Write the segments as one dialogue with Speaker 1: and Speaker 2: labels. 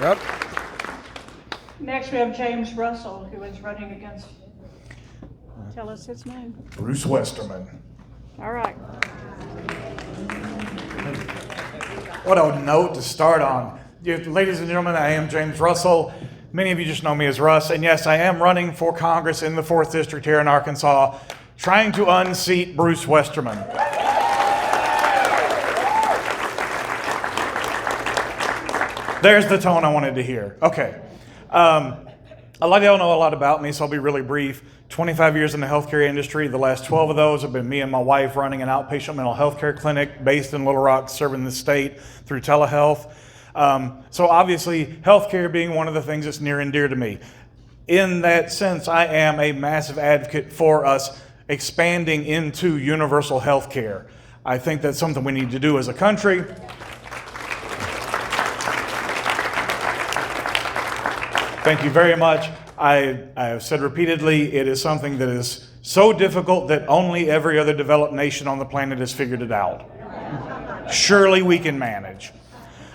Speaker 1: Yep.
Speaker 2: Next, we have James Russell, who is running against, tell us his name.
Speaker 3: Bruce Westerman.
Speaker 2: All right.
Speaker 3: What a note to start on. Ladies and gentlemen, I am James Russell. Many of you just know me as Russ. And yes, I am running for Congress in the 4th District here in Arkansas, trying to unseat Bruce Westerman. There's the tone I wanted to hear. Okay. A lot of y'all know a lot about me, so I'll be really brief. 25 years in the healthcare industry. The last 12 of those have been me and my wife running an outpatient mental health care clinic based in Little Rock, serving the state through telehealth. So obviously, healthcare being one of the things that's near and dear to me. In that sense, I am a massive advocate for us expanding into universal healthcare. I think that's something we need to do as a country. Thank you very much. I have said repeatedly, it is something that is so difficult that only every other developed nation on the planet has figured it out. Surely we can manage.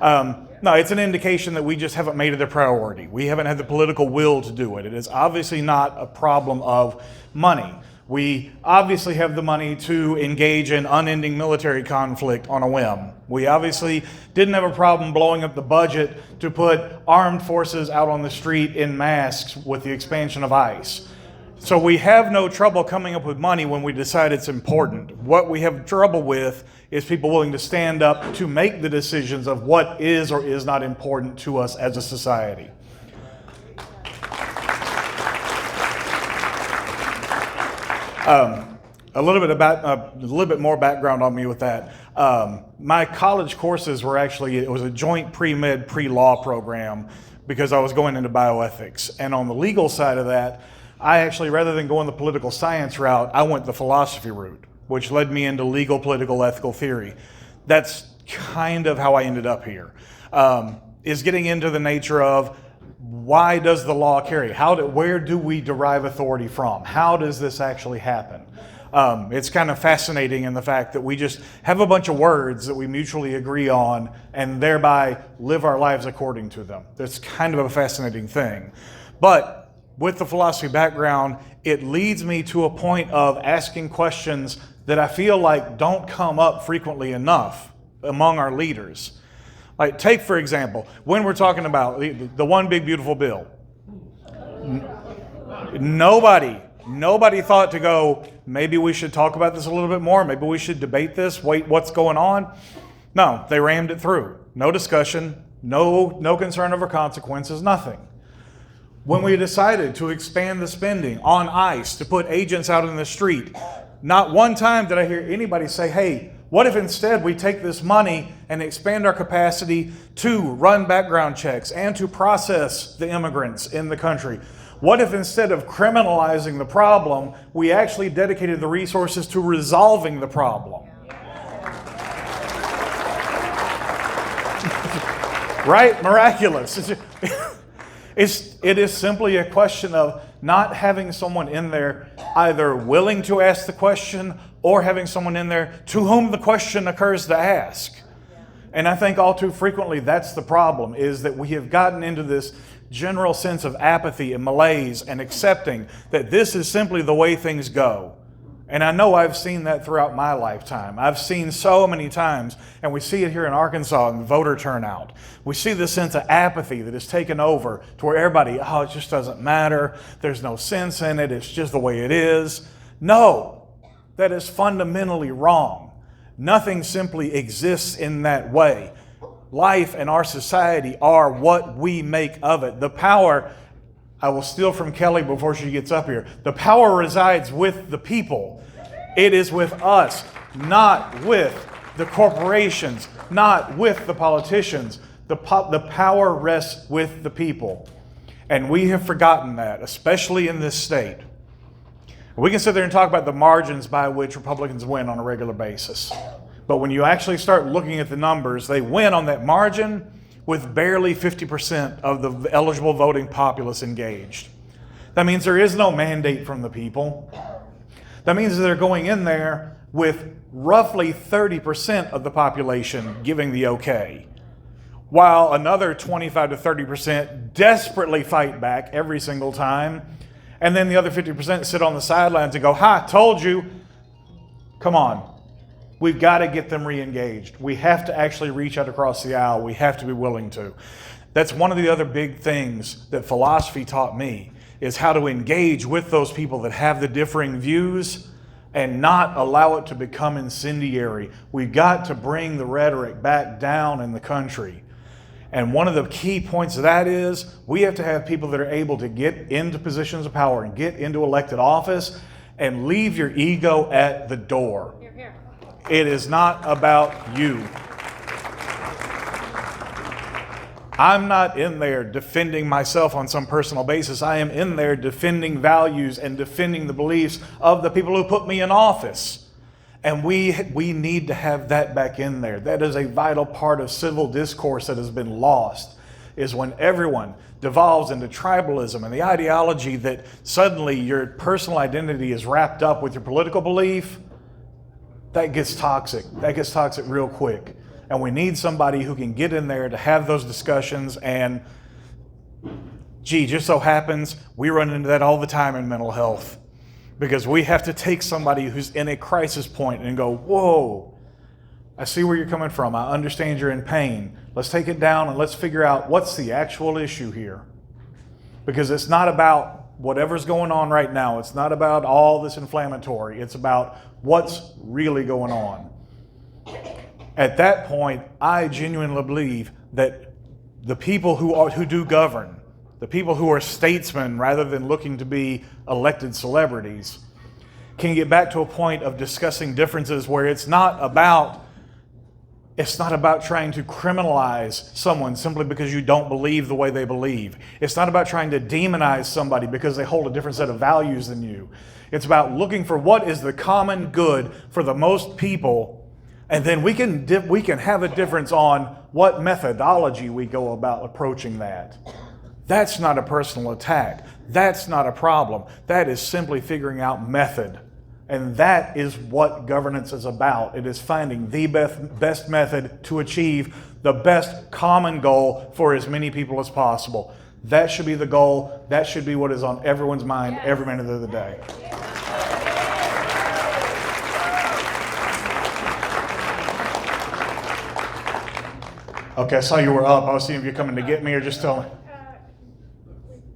Speaker 3: No, it's an indication that we just haven't made it a priority. We haven't had the political will to do it. It is obviously not a problem of money. We obviously have the money to engage in unending military conflict on a whim. We obviously didn't have a problem blowing up the budget to put armed forces out on the street in masks with the expansion of ICE. So we have no trouble coming up with money when we decide it's important. What we have trouble with is people willing to stand up to make the decisions of what is or is not important to us as a society. A little bit more background on me with that. My college courses were it was a joint pre-med, pre-law program because I was going into bioethics. And on the legal side of that, I actually, rather than going the political science route, I went the philosophy route, which led me into legal, political, ethical theory. That's kind of how I ended up here, is getting into the nature of why does the law carry? Where do we derive authority from? How does this actually happen? It's kind of fascinating in the fact that we just have a bunch of words that we mutually agree on and thereby live our lives according to them. That's kind of a fascinating thing. But with the philosophy background, it leads me to a point of asking questions that I feel like don't come up frequently enough among our leaders. Like, take, for example, when we're talking about the one big beautiful bill, nobody thought to go, maybe we should talk about this a little bit more, maybe we should debate this, wait, what's going on? No, they rammed it through. No discussion, no concern over consequences, nothing. When we decided to expand the spending on ICE, to put agents out in the street, not one time did I hear anybody say, hey, what if instead we take this money and expand our capacity to run background checks and to process the immigrants in the country? What if instead of criminalizing the problem, we actually dedicated the resources to resolving the problem? Right? Miraculous. It is simply a question of not having someone in there either willing to ask the question or having someone in there to whom the question occurs to ask. And I think all too frequently that's the problem, is that we have gotten into this general sense of apathy and malaise and accepting that this is simply the way things go. And I know I've seen that throughout my lifetime. I've seen so many times, and we see it here in Arkansas in voter turnout. We see this sense of apathy that has taken over to where everybody, it just doesn't matter. There's no sense in it. It's just the way it is. No, that is fundamentally wrong. Nothing simply exists in that way. Life and our society are what we make of it. The power, I will steal from Kelly before she gets up here. The power resides with the people. It is with us, not with the corporations, not with the politicians. The power rests with the people. And we have forgotten that, especially in this state. We can sit there and talk about the margins by which Republicans win on a regular basis. But when you actually start looking at the numbers, they win on that margin with barely 50% of the eligible voting populace engaged. That means there is no mandate from the people. That means that they're going in there with roughly 30% of the population giving the okay. while another 25 to 30% desperately fight back every single time. And then the other 50% sit on the sidelines and go, "Ha, told you." Come on. We've got to get them re-engaged. We have to actually reach out across the aisle. We have to be willing to. That's one of the other big things that philosophy taught me, is how to engage with those people that have the differing views and not allow it to become incendiary. We've got to bring the rhetoric back down in the country. And one of the key points of that is we have to have people that are able to get into positions of power and get into elected office and leave your ego at the door.
Speaker 2: Here, here.
Speaker 3: It is not about you. I'm not in there defending myself on some personal basis. I am in there defending values and defending the beliefs of the people who put me in office. And we need to have that back in there. That is a vital part of civil discourse that has been lost, is when everyone devolves into tribalism and the ideology that suddenly your personal identity is wrapped up with your political belief. That gets toxic. That gets toxic real quick. And we need somebody who can get in there to have those discussions. And gee, just so happens we run into that all the time in mental health, because we have to take somebody who's in a crisis point and go, "Whoa, I see where you're coming from. I understand you're in pain. Let's take it down and let's figure out what's the actual issue here." Because it's not about whatever's going on right now. It's not about all this inflammatory. It's about what's really going on. At that point, I genuinely believe that the people who do govern, the people who are statesmen rather than looking to be elected celebrities, can get back to a point of discussing differences where it's not about trying to criminalize someone simply because you don't believe the way they believe. It's not about trying to demonize somebody because they hold a different set of values than you. It's about looking for what is the common good for the most people. And then we can have a difference on what methodology we go about approaching that. That's not a personal attack. That's not a problem. That is simply figuring out method. And that is what governance is about. It is finding the best method to achieve the best common goal for as many people as possible. That should be the goal. That should be what is on everyone's mind every minute of the day. Okay, I saw you were up. I was seeing if you're coming to get me or just tell me.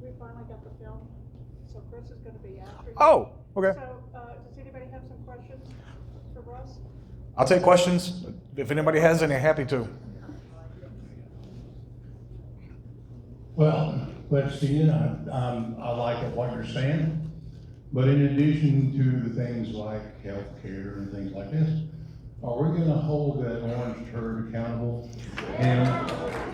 Speaker 2: We finally got the film, so Chris is going to be after you.
Speaker 3: Oh, okay.
Speaker 2: So, does anybody have some questions for Russ?
Speaker 3: I'll take questions. If anybody has any, happy to.
Speaker 1: Well, let's see it. I like what you're saying, but in addition to the things like healthcare and things like this, are we going to hold that orange turd accountable, him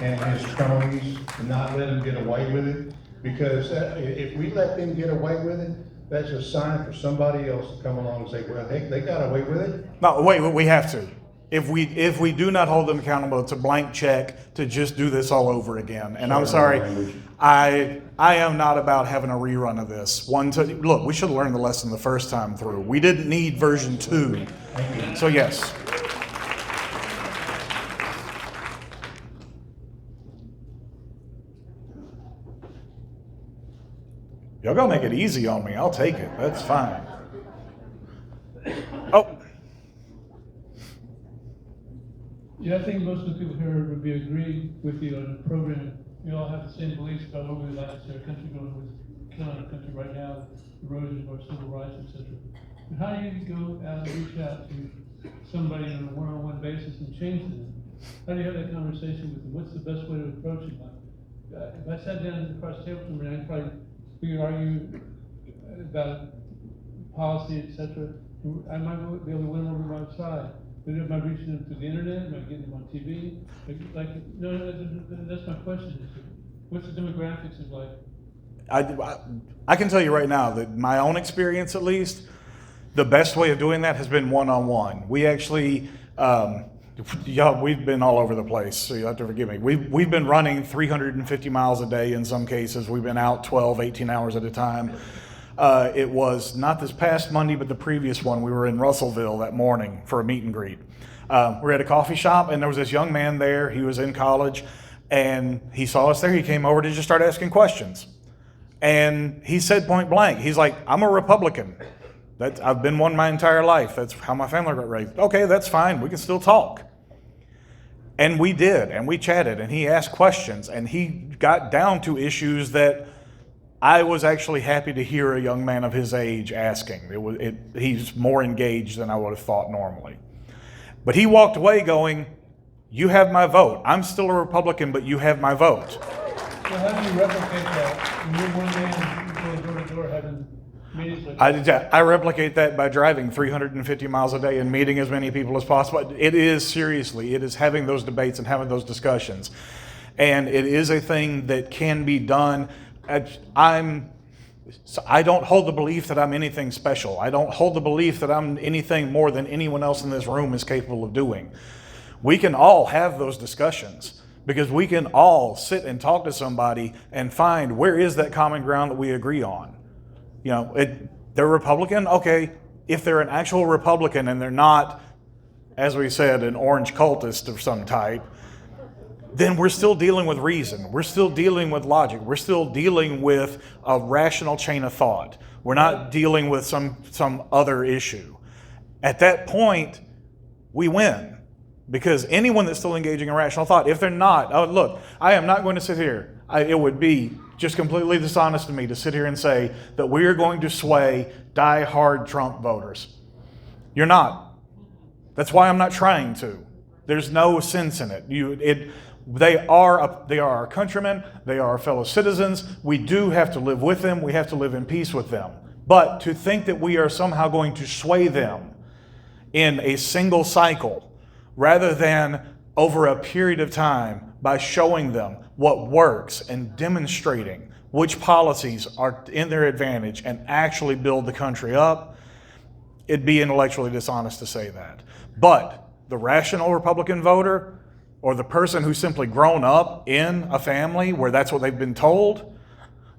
Speaker 1: and his cronies, and not let him get away with it? Because if we let them get away with it, that's a sign for somebody else to come along and say, "Well, they got away with it."
Speaker 3: No, wait, we have to. If we do not hold them accountable, it's a blank check to just do this all over again. And I'm sorry, I am not about having a rerun of this. Look, we should have learned the lesson the first time through. We didn't need version 2. So yes. Y'all gonna make it easy on me. I'll take it. That's fine. Oh.
Speaker 4: Yeah, I think most of the people here would be agree with you on the program. We all have the same beliefs about what we like to see our country going with killing our country right now, erosion of our civil rights, etc. But how do you go out and reach out to somebody on a one-on-one basis and change them? How do you have that conversation with them? What's the best way to approach it? If I sat down across the table from me, I'd probably we could argue about policy, etc. I might be able to win over my side. But am I reaching them through the internet? Am I getting them on TV? No, that's my question. What's the demographics of like?
Speaker 3: I can tell you right now that my own experience, at least, the best way of doing that has been one-on-one. We actually, we've been all over the place, so you have to forgive me. We've been running 350 miles a day in some cases. We've been out 12, 18 hours at a time. It was not this past Monday, but the previous one. We were in Russellville that morning for a meet and greet. We're at a coffee shop, and there was this young man there. He was in college, and he saw us there. He came over to just start asking questions. And he said point blank, he's like, I'm a Republican. I've been one my entire life. That's how my family got raised. Okay, that's fine. We can still talk. And we did, and we chatted, and he asked questions, and he got down to issues that I was actually happy to hear a young man of his age asking. He's more engaged than I would have thought normally. But he walked away going, you have my vote. I'm still a Republican, but you have my vote.
Speaker 4: So how do you replicate that? When you're one man going door to door having meetings like
Speaker 3: I replicate that by driving 350 miles a day and meeting as many people as possible. It is having those debates and having those discussions. And it is a thing that can be done. I don't hold the belief that I'm anything special. I don't hold the belief that I'm anything more than anyone else in this room is capable of doing. We can all have those discussions because we can all sit and talk to somebody and find where is that common ground that we agree on. You know, they're Republican. Okay, if they're an actual Republican and they're not, as we said, an orange cultist of some type, then we're still dealing with reason. We're still dealing with logic. We're still dealing with a rational chain of thought. We're not dealing with some other issue. At that point, we win. Because anyone that's still engaging in rational thought, if they're not, look, I am not going to sit here. It would be just completely dishonest to me to sit here and say that we are going to sway die-hard Trump voters. You're not. That's why I'm not trying to. There's no sense in it. They are our countrymen. They are our fellow citizens. We do have to live with them. We have to live in peace with them. But to think that we are somehow going to sway them in a single cycle rather than over a period of time by showing them what works and demonstrating which policies are in their advantage and actually build the country up, it'd be intellectually dishonest to say that. But the rational Republican voter or the person who's simply grown up in a family where that's what they've been told,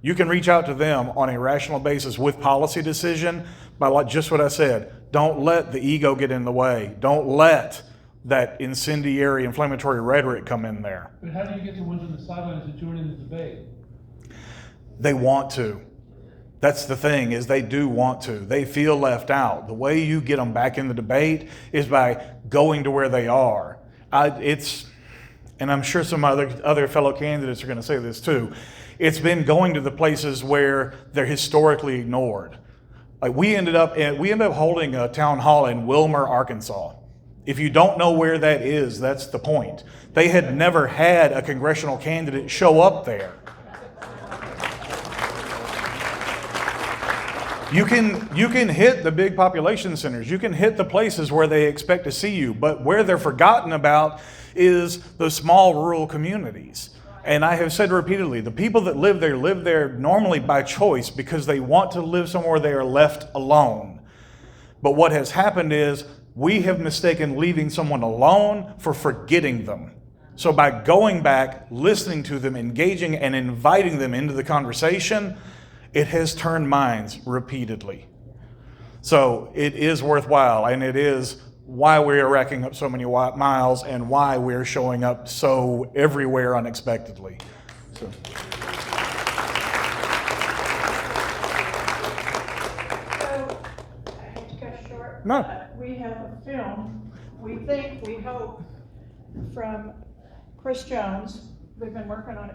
Speaker 3: you can reach out to them on a rational basis with policy decision by just what I said. Don't let the ego get in the way. Don't let that incendiary, inflammatory rhetoric come in there.
Speaker 4: But how do you get the ones on the sidelines to join in the debate?
Speaker 3: They want to. That's the thing, is they do want to. They feel left out. The way you get them back in the debate is by going to where they are. And I'm sure some other fellow candidates are going to say this too. It's been going to the places where they're historically ignored. Like we ended up holding a town hall in Wilmer, Arkansas. If you don't know where that is, that's the point. They had never had a congressional candidate show up there. You can hit the big population centers. You can hit the places where they expect to see you. But where they're forgotten about is the small rural communities. And I have said repeatedly, the people that live there normally by choice because they want to live somewhere they are left alone. But what has happened is we have mistaken leaving someone alone for forgetting them. So by going back, listening to them, engaging and inviting them into the conversation, it has turned minds repeatedly. So it is worthwhile, and it is why we are racking up so many miles and why we're showing up so everywhere unexpectedly. So.
Speaker 2: I hate to cut it short.
Speaker 3: No.
Speaker 2: We have a film, we hope, from Chris Jones. We've been working on it